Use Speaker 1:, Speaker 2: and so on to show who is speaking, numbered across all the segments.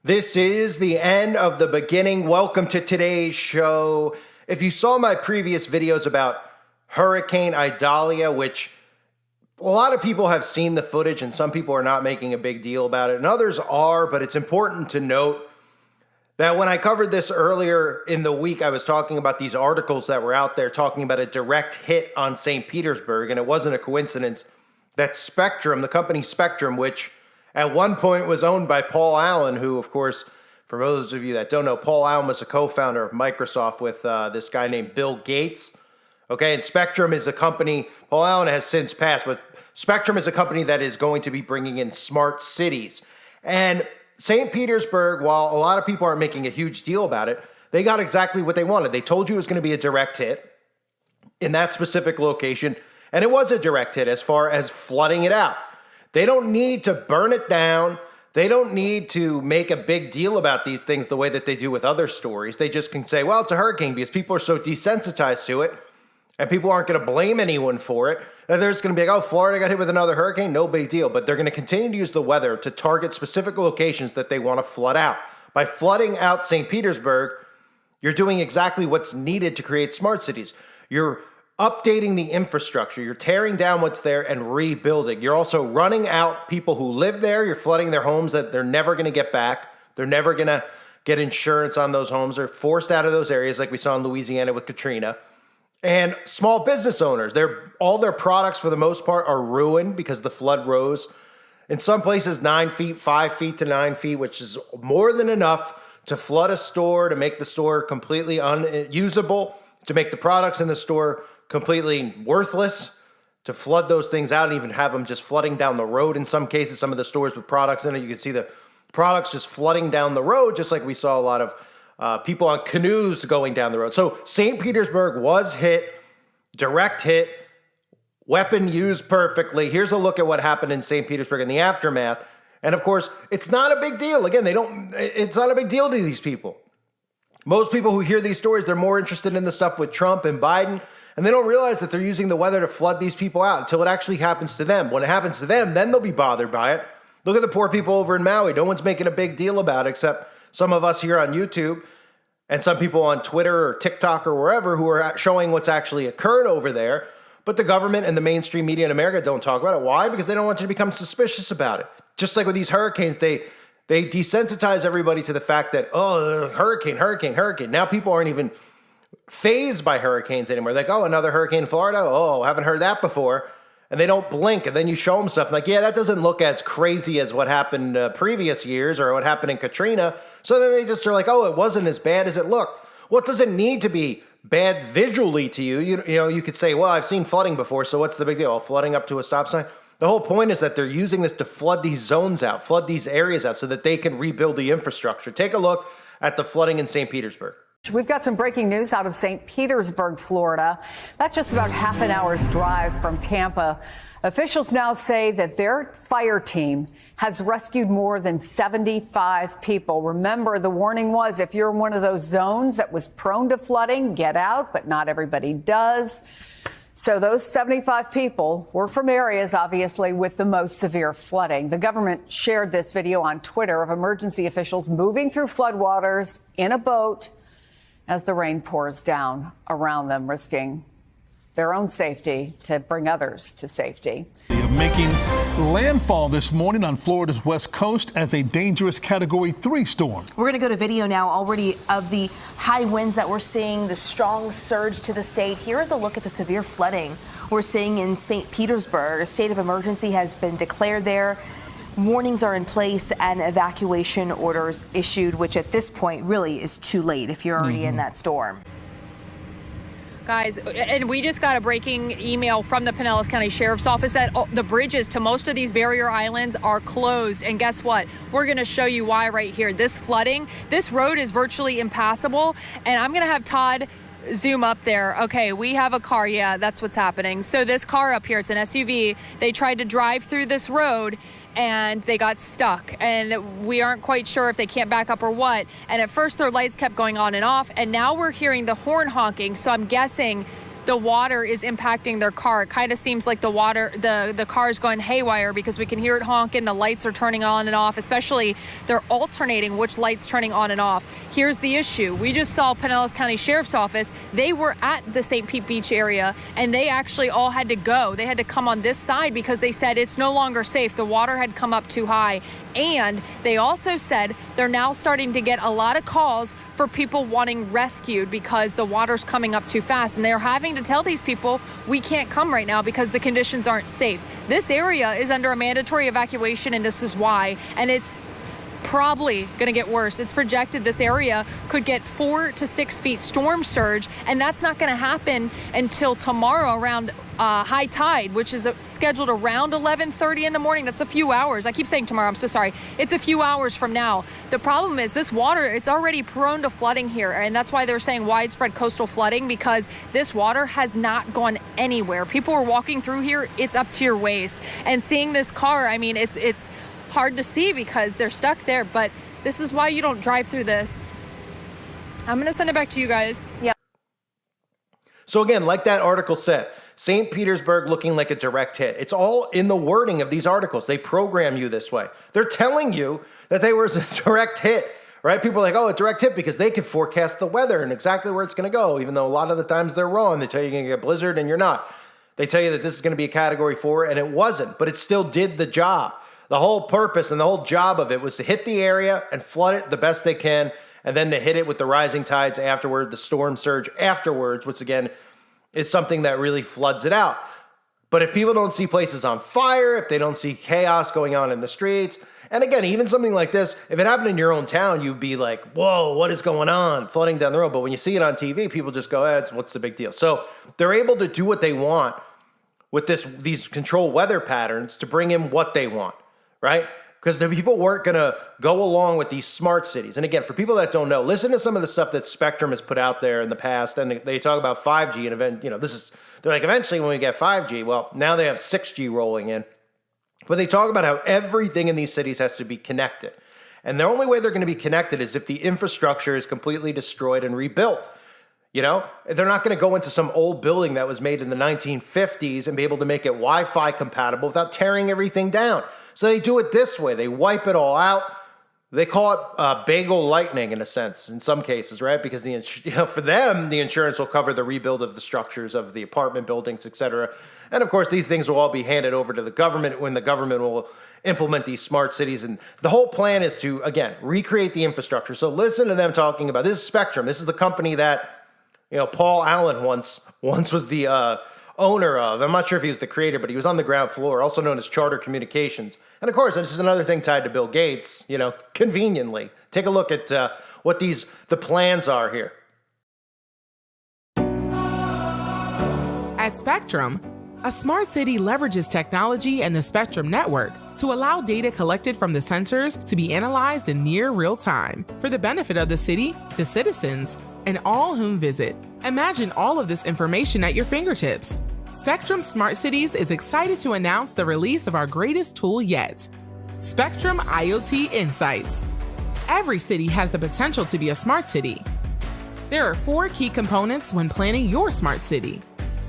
Speaker 1: This is the end of the beginning. Welcome to today's show. If you saw my previous videos about Hurricane Idalia, which a lot of people have seen the footage and some people are not making a big deal about it and others are, but it's important to note that when I covered this earlier in the week, I was talking about these articles that were out there talking about a direct hit on St. Petersburg, and it wasn't a coincidence that Spectrum, the company Spectrum, which at one point was owned by Paul Allen, who, of course, for those of you that don't know, Paul Allen was a co-founder of Microsoft with this guy named Bill Gates. Okay, and Spectrum is a company, Paul Allen has since passed, but Spectrum is a company that is going to be bringing in smart cities. And St. Petersburg, while a lot of people aren't making a huge deal about it, they got exactly what they wanted. They told you it was going to be a direct hit in that specific location, and it was a direct hit as far as flooding it out. They don't need to burn it down. They don't need to make a big deal about these things the way that they do with other stories. They just can say, well, it's a hurricane, because people are so desensitized to it and people aren't going to blame anyone for it. And they're just going to be like, oh, Florida got hit with another hurricane, no big deal. But they're going to continue to use the weather to target specific locations that they want to flood out. By flooding out St. Petersburg, you're doing exactly what's needed to create smart cities. You're updating the infrastructure. You're tearing down what's there and rebuilding. You're also running out people who live there. You're flooding their homes that they're never going to get back. They're never going to get insurance on those homes. They're forced out of those areas like we saw in Louisiana with Katrina. And small business owners, all their products for the most part are ruined because the flood rose. In some places, 9 feet, 5 feet to 9 feet, which is more than enough to flood a store, to make the store completely unusable, to make the products in the store completely worthless, to flood those things out and even have them just flooding down the road in some cases. Some of the stores with products in it, you can see the products just flooding down the road, just like we saw a lot of people on canoes going down the road. So St. Petersburg was hit, direct hit, weapon used perfectly. Here's a look at what happened in St. Petersburg in the aftermath. And of course, it's not a big deal. Again, it's not a big deal to these people. Most people who hear these stories, they're more interested in the stuff with Trump and Biden, and they don't realize that they're using the weather to flood these people out until it actually happens to them. When it happens to them, then they'll be bothered by it. Look at the poor people over in Maui. No one's making a big deal about it except some of us here on YouTube and some people on Twitter or TikTok or wherever who are showing what's actually occurred over there. But the government and the mainstream media in America don't talk about it. Why? Because they don't want you to become suspicious about it. Just like with these hurricanes, they desensitize everybody to the fact that, oh, hurricane. Now people aren't even fazed by hurricanes anymore. Like, oh, another hurricane in Florida? Oh, haven't heard that before. And they don't blink. And then you show them stuff like, yeah, that doesn't look as crazy as what happened previous years or what happened in Katrina. So then they just are like, oh, it wasn't as bad as it looked. Well, it doesn't need to be bad visually to you. You know, you could say, well, I've seen flooding before, so what's the big deal? Oh, flooding up to a stop sign? The whole point is that they're using this to flood these zones out, flood these areas out so that they can rebuild the infrastructure. Take a look at the flooding in St. Petersburg.
Speaker 2: We've got some breaking news out of St. Petersburg, Florida. That's just about half an hour's drive from Tampa. Officials now say that their fire team has rescued more than 75 people. Remember, the warning was if you're in one of those zones that was prone to flooding, get out, but not everybody does. So those 75 people were from areas, obviously, with the most severe flooding. The government shared this video on Twitter of emergency officials moving through floodwaters in a boat as the rain pours down around them, risking their own safety to bring others to safety.
Speaker 3: Making landfall this morning on Florida's west coast as a dangerous Category 3 storm.
Speaker 4: We're going to go to video now already of the high winds that we're seeing, the strong surge to the state. Here is a look at the severe flooding we're seeing in St. Petersburg. A state of emergency has been declared there. Warnings are in place and evacuation orders issued, which at this point really is too late if you're already in that storm.
Speaker 5: Guys, and we just got a breaking email from the Pinellas County Sheriff's Office that the bridges to most of these barrier islands are closed. And guess what? We're going to show you why right here. This flooding, this road is virtually impassable. And I'm going to have Todd zoom up there. Okay, we have a car. Yeah, that's what's happening. So this car up here, it's an SUV. They tried to drive through this road and they got stuck, and we aren't quite sure if they can't back up or what. And at first their lights kept going on and off, and now we're hearing the horn honking, so I'm guessing the water is impacting their car. It kind of seems like the car is going haywire because we can hear it honking. The lights are turning on and off, especially they're alternating which lights turning on and off. Here's the issue. We just saw Pinellas County Sheriff's Office. They were at the St. Pete Beach area, and they actually all had to go. They had to come on this side because they said it's no longer safe. The water had come up too high. And they also said they're now starting to get a lot of calls for people wanting rescued because the water's coming up too fast. And they're having to tell these people, we can't come right now because the conditions aren't safe. This area is under a mandatory evacuation, and this is why. And it's probably going to get worse. It's projected this area could get 4 to 6 feet storm surge, and that's not going to happen until tomorrow around high tide, which is scheduled around 11:30 in the morning. That's a few hours. I keep saying tomorrow. I'm so sorry. It's a few hours from now. The problem is this water, it's already prone to flooding here. And that's why they're saying widespread coastal flooding, because this water has not gone anywhere. People are walking through here. It's up to your waist. And seeing this car, I mean, it's hard to see because they're stuck there. But this is why you don't drive through this. I'm going to send it back to you guys. Yeah.
Speaker 1: So again, like that article said, St. Petersburg looking like a direct hit. It's all in the wording of these articles. They program you this way. They're telling you that they were a direct hit, right? People are like, oh, a direct hit because they could forecast the weather and exactly where it's going to go, even though a lot of the times they're wrong. They tell you you're going to get a blizzard and you're not. They tell you that this is going to be a category 4 and it wasn't, but it still did the job. The whole purpose and the whole job of it was to hit the area and flood it the best they can, and then to hit it with the rising tides afterward, the storm surge afterwards, which again is something that really floods it out. But if people don't see places on fire, if they don't see chaos going on in the streets, and again, even something like this, if it happened in your own town, you'd be like, whoa, what is going on? Flooding down the road. But when you see it on TV, people just go, what's the big deal? So they're able to do what they want with these control weather patterns to bring in what they want, right? Because the people weren't going to go along with these smart cities. And again, for people that don't know, listen to some of the stuff that Spectrum has put out there in the past. And they talk about 5G and they're like, eventually when we get 5G, well, now they have 6G rolling in. But they talk about how everything in these cities has to be connected. And the only way they're going to be connected is if the infrastructure is completely destroyed and rebuilt. You know, they're not going to go into some old building that was made in the 1950s and be able to make it Wi-Fi compatible without tearing everything down. So they do it this way. They wipe it all out. They call it bagel lightning in a sense, in some cases, right? Because for them, the insurance will cover the rebuild of the structures of the apartment buildings, et cetera. And of course, these things will all be handed over to the government when the government will implement these smart cities. And the whole plan is to, again, recreate the infrastructure. So listen to them talking about this is Spectrum. This is the company that, Paul Allen once was the owner of. I'm not sure if he was the creator, but he was on the ground floor, also known as Charter Communications. And of course, this is another thing tied to Bill Gates, conveniently. Take a look at what the plans are here.
Speaker 6: At Spectrum, a smart city leverages technology and the Spectrum network to allow data collected from the sensors to be analyzed in near real time for the benefit of the city, the citizens, and all whom visit. Imagine all of this information at your fingertips. Spectrum Smart Cities is excited to announce the release of our greatest tool yet, Spectrum IoT Insights. Every city has the potential to be a smart city. There are 4 key components when planning your smart city.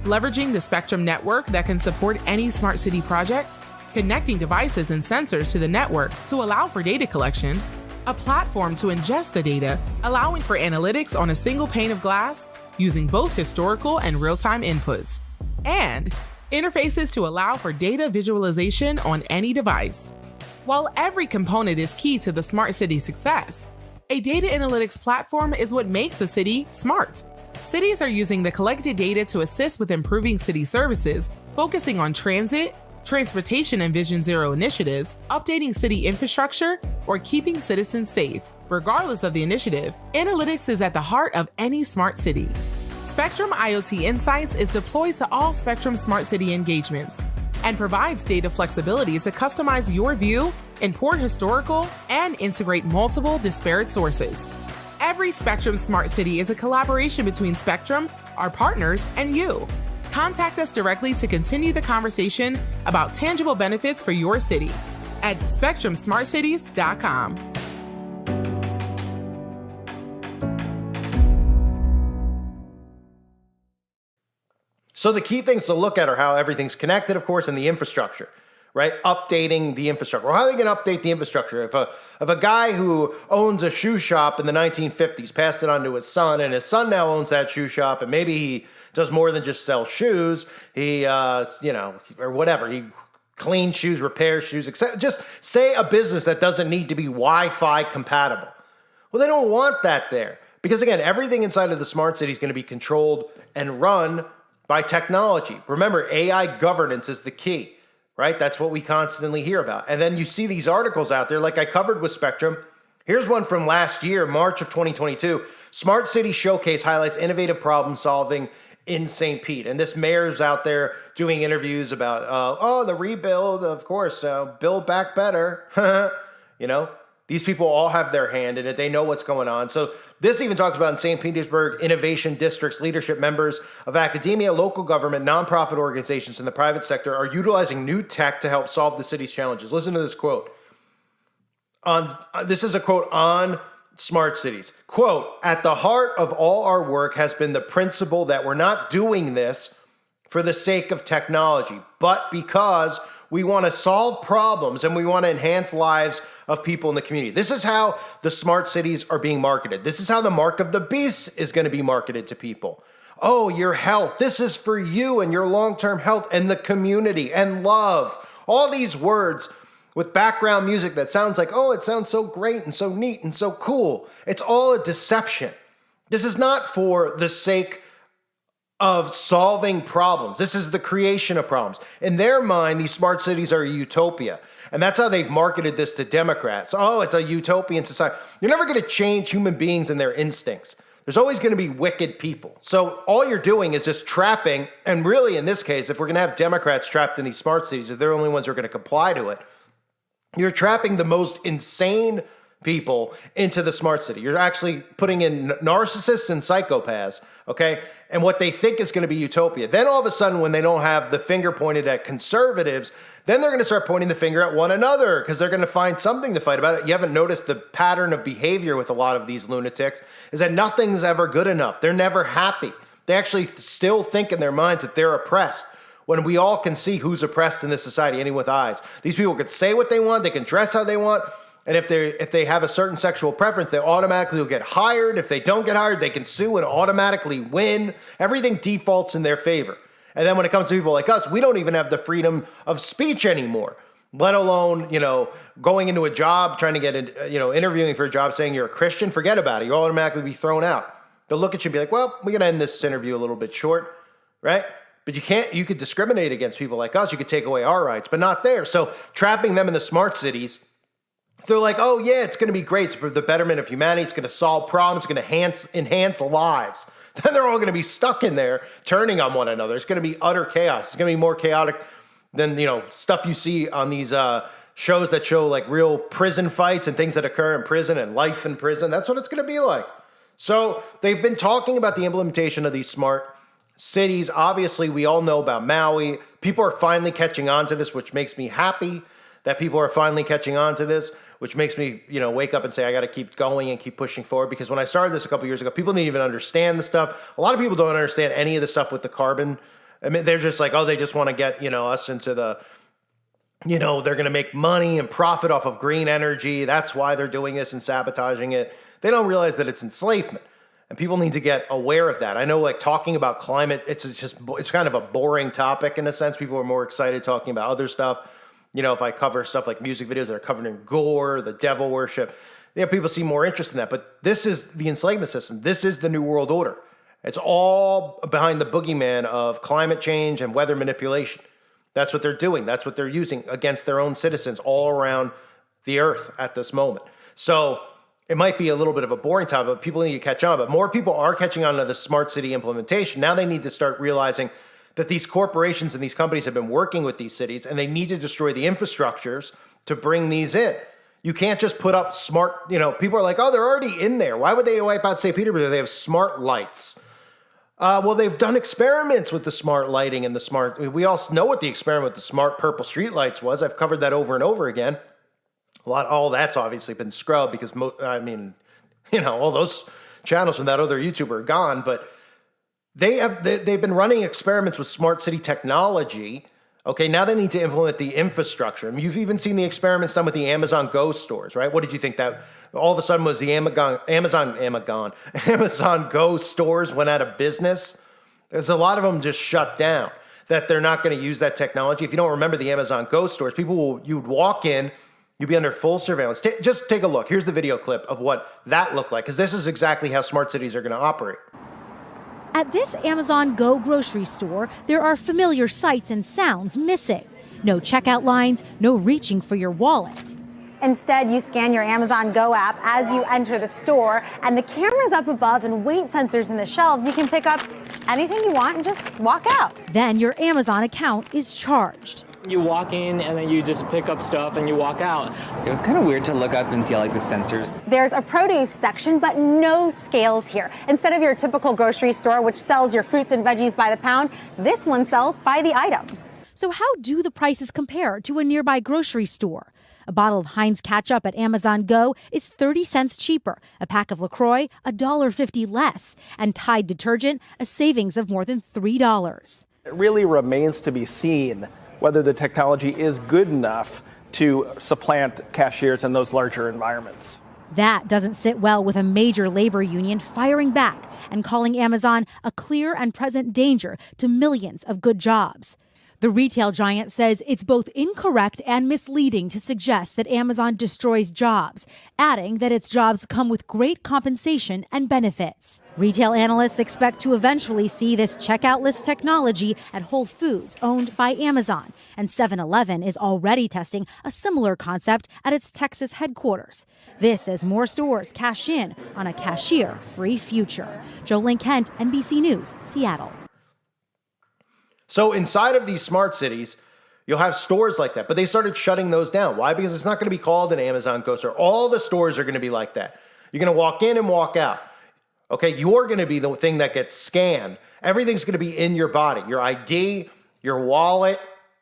Speaker 6: Leveraging the Spectrum network that can support any smart city project, connecting devices and sensors to the network to allow for data collection, a platform to ingest the data, allowing for analytics on a single pane of glass, using both historical and real-time inputs, and interfaces to allow for data visualization on any device. While every component is key to the smart city success, a data analytics platform is what makes a city smart. Cities are using the collected data to assist with improving city services, focusing on transit, transportation and Vision Zero initiatives, updating city infrastructure, or keeping citizens safe. Regardless of the initiative, analytics is at the heart of any smart city. Spectrum IoT Insights is deployed to all Spectrum Smart City engagements and provides data flexibility to customize your view, import historical, and integrate multiple disparate sources. Every Spectrum Smart City is a collaboration between Spectrum, our partners, and you. Contact us directly to continue the conversation about tangible benefits for your city at spectrumsmartcities.com.
Speaker 1: So the key things to look at are how everything's connected, of course, and the infrastructure, right? Updating the infrastructure. Well, how are they going to update the infrastructure? If a guy who owns a shoe shop in the 1950s passed it on to his son, and his son now owns that shoe shop, and maybe he does more than just sell shoes, he, or whatever, he cleans shoes, repairs shoes, etc. Just say a business that doesn't need to be Wi-Fi compatible. Well, they don't want that there. Because again, everything inside of the smart city is going to be controlled and run by technology. Remember, AI governance is the key, right? That's what we constantly hear about. And then you see these articles out there, like I covered with Spectrum. Here's one from last year, March of 2022. Smart City Showcase highlights innovative problem solving in St. Pete. And this mayor's out there doing interviews about, the rebuild, of course, build back better. These people all have their hand in it. They know what's going on. So this even talks about in St. Petersburg, innovation districts, leadership members of academia, local government, nonprofit organizations, and the private sector are utilizing new tech to help solve the city's challenges. Listen to this quote. This is a quote on smart cities. Quote, "At the heart of all our work has been the principle that we're not doing this for the sake of technology, but because we want to solve problems and we want to enhance lives of people in the community." This is how the smart cities are being marketed. This is how the mark of the beast is going to be marketed to people. Oh, your health. This is for you and your long-term health and the community and love. All these words with background music that sounds like, oh, it sounds so great and so neat and so cool. It's all a deception. This is not for the sake of solving problems. This is the creation of problems. In their mind, these smart cities are a utopia. And that's how they've marketed this to Democrats. Oh, it's a utopian society. You're never going to change human beings and their instincts. There's always going to be wicked people. So all you're doing is just trapping, and really in this case, if we're going to have Democrats trapped in these smart cities, if they're the only ones who are going to comply to it, you're trapping the most insane people into the smart city. You're actually putting in narcissists and psychopaths, okay? And what they think is going to be utopia. Then all of a sudden, when they don't have the finger pointed at conservatives, then they're going to start pointing the finger at one another because they're going to find something to fight about. You haven't noticed the pattern of behavior with a lot of these lunatics is that nothing's ever good enough. They're never happy. They actually still think in their minds that they're oppressed, when we all can see who's oppressed in this society, anyone with eyes. These people can say what they want, they can dress how they want, and if they have a certain sexual preference, they automatically will get hired. If they don't get hired, they can sue and automatically win. Everything defaults in their favor. And then when it comes to people like us, we don't even have the freedom of speech anymore, let alone, going into a job, trying to get, interviewing for a job, saying you're a Christian. Forget about it. You'll automatically be thrown out. They'll look at you and be like, well, we're going to end this interview a little bit short, right? But you could discriminate against people like us. You could take away our rights, but not there. So trapping them in the smart cities, they're like, oh yeah, it's going to be great. It's for the betterment of humanity. It's going to solve problems. It's going to enhance lives. Then they're all going to be stuck in there, turning on one another. It's going to be utter chaos. It's going to be more chaotic than, stuff you see on these shows that show like real prison fights and things that occur in prison and life in prison. That's what it's going to be like. So they've been talking about the implementation of these smart cities. Obviously, we all know about Maui. People are finally catching on to this, which makes me happy that people are finally catching on to this, which makes me, wake up and say, I got to keep going and keep pushing forward. Because when I started this a couple years ago, people didn't even understand the stuff. A lot of people don't understand any of the stuff with the carbon. I mean, they're just like, oh, they just want to get, us into the, they're going to make money and profit off of green energy. That's why they're doing this and sabotaging it. They don't realize that it's enslavement. And people need to get aware of that. I know, like, talking about climate, it's kind of a boring topic in a sense. People are more excited talking about other stuff. If I cover stuff like music videos that are covered in gore, the devil worship, people see more interest in that. But this is the enslavement system. This is the New World Order. It's all behind the boogeyman of climate change and weather manipulation. That's what they're doing. That's what they're using against their own citizens all around the earth at this moment. So it might be a little bit of a boring topic, but people need to catch on. But more people are catching on to the smart city implementation. Now they need to start realizing that these corporations and these companies have been working with these cities, and they need to destroy the infrastructures to bring these in. You can't just put up smart, people are like, oh, they're already in there. Why would they wipe out St. Petersburg? They have smart lights. Well, they've done experiments with the smart lighting and the smart, we all know what the experiment with the smart purple street lights was. I've covered that over and over again. All that's obviously been scrubbed because, all those channels from that other YouTuber are gone, but they've been running experiments with smart city technology. Okay, now they need to implement the infrastructure. And you've even seen the experiments done with the Amazon Go stores, right? What did you think that all of a sudden was the Amazon Go stores went out of business? There's a lot of them just shut down, that they're not going to use that technology. If you don't remember the Amazon Go stores, you'd walk in, you'd be under full surveillance. Just take a look. Here's the video clip of what that looked like, because this is exactly how smart cities are going to operate.
Speaker 7: At this Amazon Go grocery store, there are familiar sights and sounds missing. No checkout lines, no reaching for your wallet.
Speaker 8: Instead, you scan your Amazon Go app as you enter the store, and the cameras up above and weight sensors in the shelves. You can pick up anything you want and just walk out.
Speaker 7: Then your Amazon account is charged.
Speaker 9: You walk in and then you just pick up stuff and you walk out.
Speaker 10: It was kind of weird to look up and see all like the sensors.
Speaker 8: There's a produce section, but no scales here. Instead of your typical grocery store, which sells your fruits and veggies by the pound, this one sells by the item.
Speaker 7: So how do the prices compare to a nearby grocery store? A bottle of Heinz ketchup at Amazon Go is 30 cents cheaper. A pack of LaCroix, $1.50 less. And Tide detergent, a savings of more than $3.
Speaker 11: It really remains to be seen whether the technology is good enough to supplant cashiers in those larger environments.
Speaker 7: That doesn't sit well with a major labor union firing back and calling Amazon a clear and present danger to millions of good jobs. The retail giant says it's both incorrect and misleading to suggest that Amazon destroys jobs, adding that its jobs come with great compensation and benefits. Retail analysts expect to eventually see this checkout-less technology at Whole Foods, owned by Amazon, and 7-Eleven is already testing a similar concept at its Texas headquarters. This as more stores cash in on a cashier-free future. Jolene Kent, NBC News, Seattle.
Speaker 1: So inside of these smart cities, you'll have stores like that, but they started shutting those down. Why? Because it's not going to be called an Amazon Go store. All the stores are going to be like that. You're going to walk in and walk out. Okay, you're going to be the thing that gets scanned. Everything's going to be in your body. Your ID, your wallet,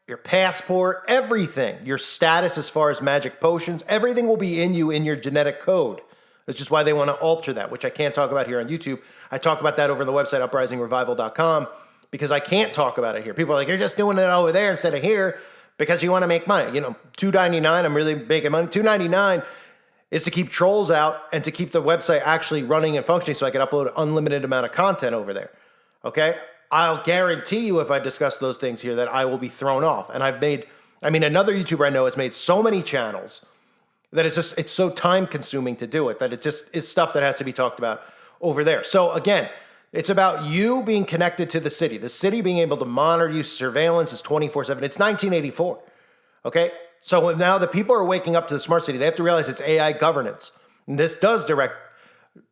Speaker 1: your passport, everything. Your status as far as magic potions, everything will be in you in your genetic code. That's just why they want to alter that, which I can't talk about here on YouTube. I talk about that over on the website, uprisingrevival.com, because I can't talk about it here. People are like, you're just doing it over there instead of here because you want to make money. You know, $2.99, I'm really making money. $2.99 is to keep trolls out and to keep the website actually running and functioning so I can upload an unlimited amount of content over there. Okay? I'll guarantee you if I discuss those things here that I will be thrown off. And another YouTuber I know has made so many channels that it's so time consuming to do it that it just is stuff that has to be talked about over there. So again, it's about you being connected to the city being able to monitor you. Surveillance is 24/7. It's 1984. Okay? So now the people are waking up to the smart city. They have to realize it's AI governance. And this does direct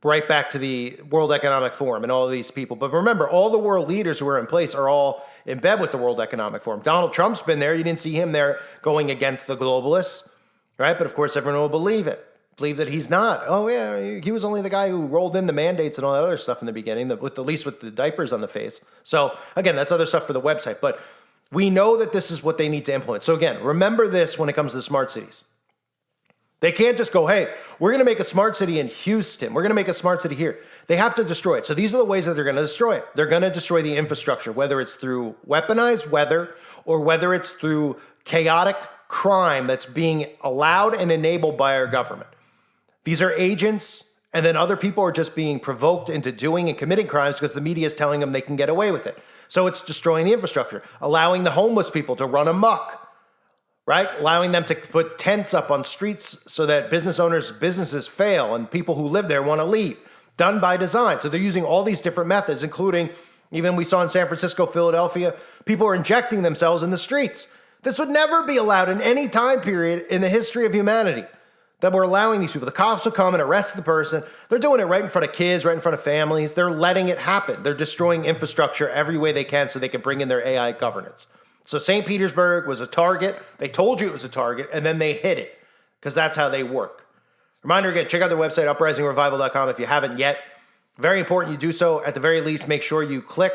Speaker 1: right back to the World Economic Forum and all of these people. But remember, all the world leaders who are in place are all in bed with the World Economic Forum. Donald Trump's been there. You didn't see him there going against the globalists, right? But of course, everyone will believe that he's not. Oh yeah, he was only the guy who rolled in the mandates and all that other stuff in the beginning, with the diapers on the face. So again, that's other stuff for the website. But we know that this is what they need to implement. So again, remember this when it comes to the smart cities. They can't just go, hey, we're going to make a smart city in Houston. We're going to make a smart city here. They have to destroy it. So these are the ways that they're going to destroy it. They're going to destroy the infrastructure, whether it's through weaponized weather or whether it's through chaotic crime that's being allowed and enabled by our government. These are agents, and then other people are just being provoked into doing and committing crimes because the media is telling them they can get away with it. So it's destroying the infrastructure, allowing the homeless people to run amok, right? Allowing them to put tents up on streets so that businesses fail and people who live there want to leave. Done by design. So they're using all these different methods, including even we saw in San Francisco, Philadelphia, people are injecting themselves in the streets. This would never be allowed in any time period in the history of humanity. That we're allowing these people. The cops will come and arrest the person. They're doing it right in front of kids, right in front of families. They're letting it happen. They're destroying infrastructure every way they can so they can bring in their AI governance. So St. Petersburg was a target. They told you it was a target, and then they hit it because that's how they work. Reminder again, check out their website, uprisingrevival.com if you haven't yet. Very important you do so. At the very least, make sure you click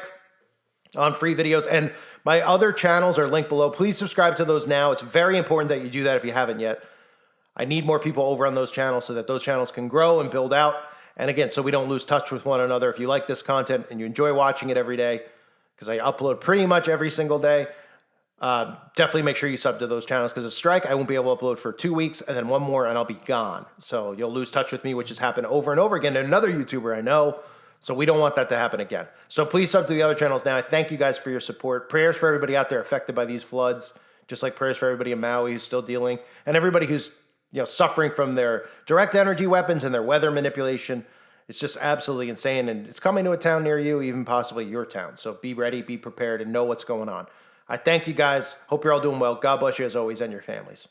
Speaker 1: on free videos. And my other channels are linked below. Please subscribe to those now. It's very important that you do that if you haven't yet. I need more people over on those channels so that those channels can grow and build out And again, so we don't lose touch with one another, if you like this content and you enjoy watching it every day, because I upload pretty much every single day, definitely make sure you sub to those channels, because a strike, I won't be able to upload for 2 weeks, and then one more and I'll be gone. So you'll lose touch with me, which has happened over and over again to another YouTuber I know. So we don't want that to happen again. So please sub to the other channels now. I thank you guys for your support. Prayers for everybody out there affected by these floods, just like prayers for everybody in Maui who's still dealing, and everybody who's suffering from their direct energy weapons and their weather manipulation. It's just absolutely insane, and it's coming to a town near you, even possibly your town. So be ready, be prepared, and know what's going on. I thank you guys. Hope you're all doing well. God bless you as always and your families.